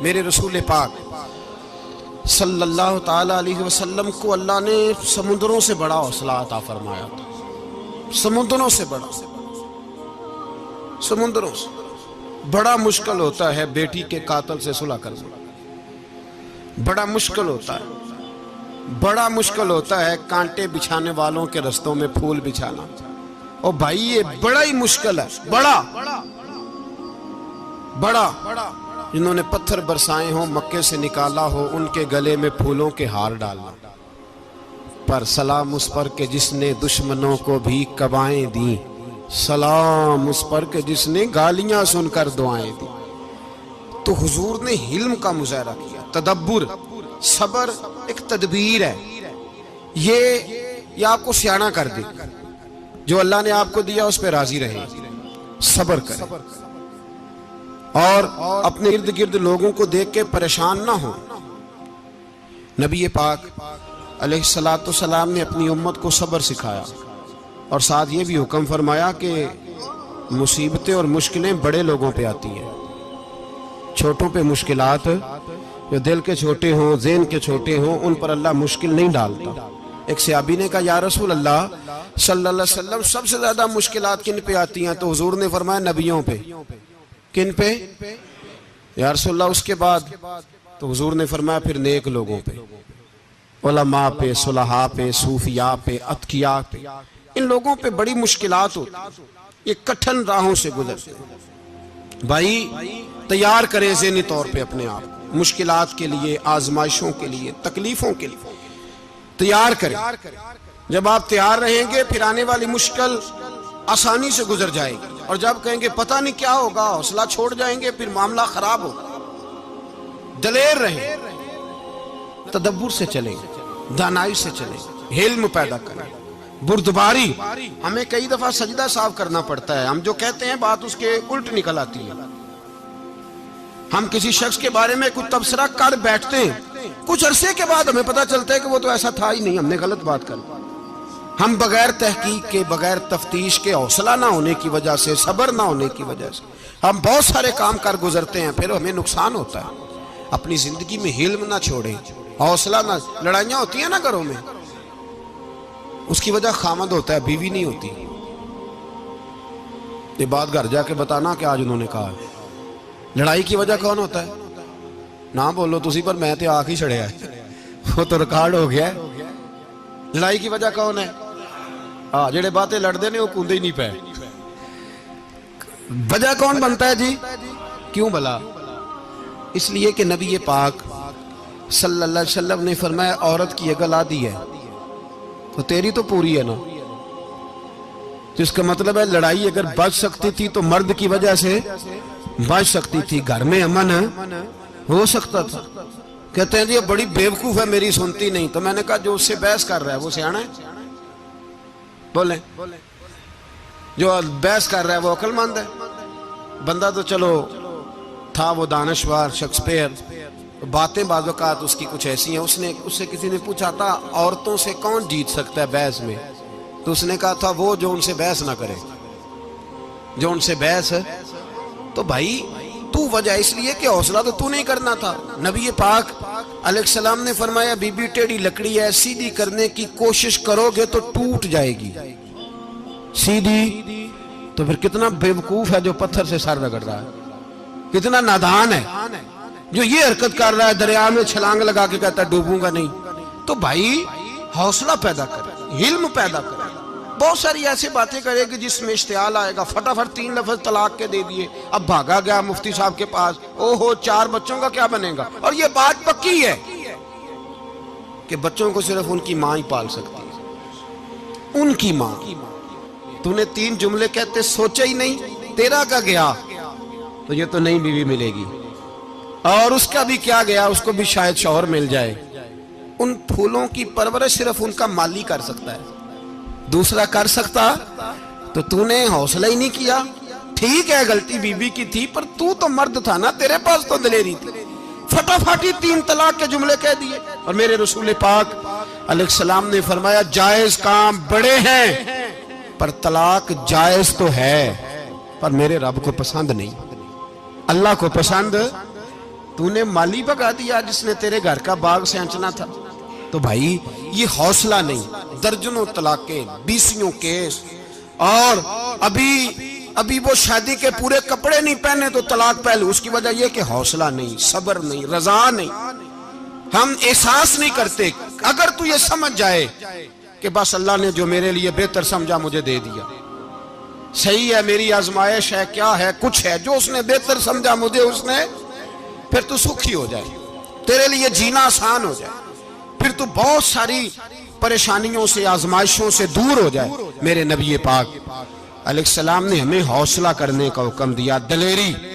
मेरे रसूल पाक सल्लल्लाहु ताला अलैहि वसल्लम को अल्लाह ने समुद्रों से बड़ा हौसला अता फरमाया था। समुद्रों से बड़ा, समुद्रों से बड़ा मुश्किल होता है बेटी के कातिल से सुलह करना, बड़ा मुश्किल होता है। बड़ा मुश्किल होता है कांटे बिछाने वालों के रस्तों में फूल बिछाना। और भाई ये बड़ा ही मुश्किल है, बड़ा बड़ा। जिन्होंने पत्थर बरसाए हो, मक्के से निकाला हो, उनके गले में फूलों के हार डालना। पर सलाम उस पर के जिसने दुश्मनों को भी कबाएं दी, सलाम उस पर के जिसने गालियां सुनकर दुआएं दी। तो हुजूर ने हिल्म का मुजाहरा किया, तदब्बुर, सबर एक तदबीर है। ये आपको सियाना कर दे। जो अल्लाह ने आपको दिया उस पर राजी रहे, सबर करें और अपने इर्द गिर्द लोगों को देख के परेशान ना हो। नबी पाक अलैहिस्सलातु सलाम ने अपनी उम्मत को सबर सिखाया और साथ ये भी हुक्म फरमाया कि मुसीबतें और मुश्किलें बड़े लोगों पे आती हैं, छोटों पे मुश्किलात, जो दिल के छोटे हों, ज़हन के छोटे हों, उन पर अल्लाह मुश्किल नहीं डालता। एक सहाबी ने कहा, या रसूल अल्लाह सल्लल्लाहु अलैहि वसल्लम, सबसे ज्यादा मुश्किलात किन पे आती हैं? तो हुजूर ने फरमाया नबियों पे। किन पे या रसूल अल्लाह? उसके बाद तो हुजूर ने फरमाया फिर नेक लोगों पे, उलमा पे, सुलहा पे, सूफिया पे, अतकिया पे। इन लोगों पे बड़ी मुश्किलात होती, ये कठिन राहों से गुजरते। भाई तैयार करें ज़हनी तौर पे अपने आप मुश्किलात के लिए, आजमाइशों के लिए, तकलीफों के लिए तैयार करें। जब आप तैयार रहेंगे फिर आने वाली मुश्किल आसानी से गुजर जाएगी। और जब कहेंगे पता नहीं क्या होगा, हौसला छोड़ जाएंगे, फिर मामला खराब होगा। दलेर रहें, तदब्बुर से चलें, दानाई से चलें, हिल्म पैदा करें, बुर्दबारी। हमें कई दफा सजदा साफ करना पड़ता है, हम जो कहते हैं बात उसके उल्ट निकल आती है। हम किसी शख्स के बारे में कुछ तबसरा कर बैठते हैं, कुछ अरसे के बाद हमें पता चलता है कि वो तो ऐसा था ही नहीं, हमने गलत बात कर। हम बगैर तहकीक के, बगैर तफ्तीश के, हौसला ना होने की वजह से, सब्र ना होने की वजह से हम बहुत सारे काम कर गुजरते हैं, फिर हमें नुकसान होता है। अपनी जिंदगी में हिल्म ना छोड़ें, हौसला ना। लड़ाइयाँ होती है ना घरों में, उसकी वजह खामद होता है, बीवी नहीं होती। ये बात घर जाके बताना कि आज उन्होंने कहा है। लड़ाई की वजह कौन होता है? ना बोलो तुसी, पर मैं तो आख ही छड़िया है, वो तो रिकॉर्ड हो गया है। लड़ाई की वजह कौन है? हाँ, जेड़े बातें लड़ते ने वो कूदे ही नहीं पे। वजह कौन बनता है जी? क्यों भला? इसलिए कि नबी पाक सल्लल्लाहु अलैहि वसल्लम ने फरमाया औरत की अकल आधी है तो तेरी तो पूरी है ना। तो इसका मतलब है लड़ाई अगर बच सकती थी तो मर्द की वजह से बच सकती थी, घर में अमन हो सकता था। कहते हैं जी ये बड़ी बेवकूफ है, मेरी सुनती नहीं। तो मैंने कहा जो उससे बहस कर रहा है वो सियाना है? बोले जो बहस कर रहा है वो अक्लमंद है? बंदा तो चलो था वो दानश्वर, शेक्सपियर, बातें बाज़-औक़ात उसकी कुछ ऐसी हैं। उससे किसी ने पूछा था औरतों से कौन जीत सकता है बहस में, तो उसने कहा था वो जो उनसे बहस ना करे, जो उनसे बहस है। तो भाई तू वजह इसलिए कि हौसला तो तू नहीं करना था। नबी पाक अलैहिस्सलाम ने फरमाया बीबी टेढ़ी लकड़ी है, सीधी करने की कोशिश करोगे तो टूट जाएगी। सीधी तो फिर कितना बेवकूफ है जो पत्थर से सर रगड़ रहा है, कितना नादान है जो ये हरकत कर रहा है, दरिया में छलांग लगा के कहता है डूबूंगा नहीं। तो भाई हौसला पैदा करे, हिल्म पैदा करे। बहुत सारी ऐसी बातें करेगी जिसमें इश्तियाल आएगा, फटाफट 3 लफ्ज तलाक के दे दिए, अब भागा गया मुफ्ती साहब के पास, ओहो 4 बच्चों का क्या बनेगा। और ये बात पक्की है कि बच्चों को सिर्फ उनकी मां ही पाल सकती है, उनकी मां। तूने 3 जुमले कहते सोचा ही नहीं, तेरा का गया तो ये तो नई बीवी मिलेगी, और उसका भी क्या गया, उसको भी शायद शौहर मिल जाए। उन फूलों की परवरिश सिर्फ उनका माली कर सकता है, दूसरा कर सकता। तो तूने हौसला ही नहीं किया। ठीक है गलती बीबी की थी, पर तू तो मर्द था ना, तेरे पास तो दलेरी थी। फटाफट ही 3 तलाक के जुमले कह दिए। और मेरे रसूल पाक अलैहिस्सलाम ने फरमाया जायज काम बड़े हैं, पर तलाक जायज तो है पर मेरे रब को पसंद नहीं, अल्लाह को पसंद तूने माली भगा दिया जिसने तेरे घर का बाग सेंचना था। तो भाई ये हौसला नहीं, दर्जनों तलाके, 20 केस, और अभी वो शादी के पूरे कपड़े नहीं पहने तो तलाक पहले। उसकी वजह यह कि हौसला नहीं, सब्र नहीं, रजा नहीं, हम एहसास नहीं करते। अगर तू ये समझ जाए कि बस अल्लाह ने जो मेरे लिए बेहतर समझा मुझे दे दिया, सही है, मेरी आजमाइश है, क्या है, कुछ है, जो उसने बेहतर समझा मुझे उसने, फिर तू सुखी हो जाए, तेरे लिए जीना आसान हो जाए, फिर तू बहुत सारी परेशानियों से, आजमाइशों से दूर हो जाए। मेरे नबी पाक अलैहिस्सलाम ने हमें हौसला करने का हुक्म दिया, दलेरी।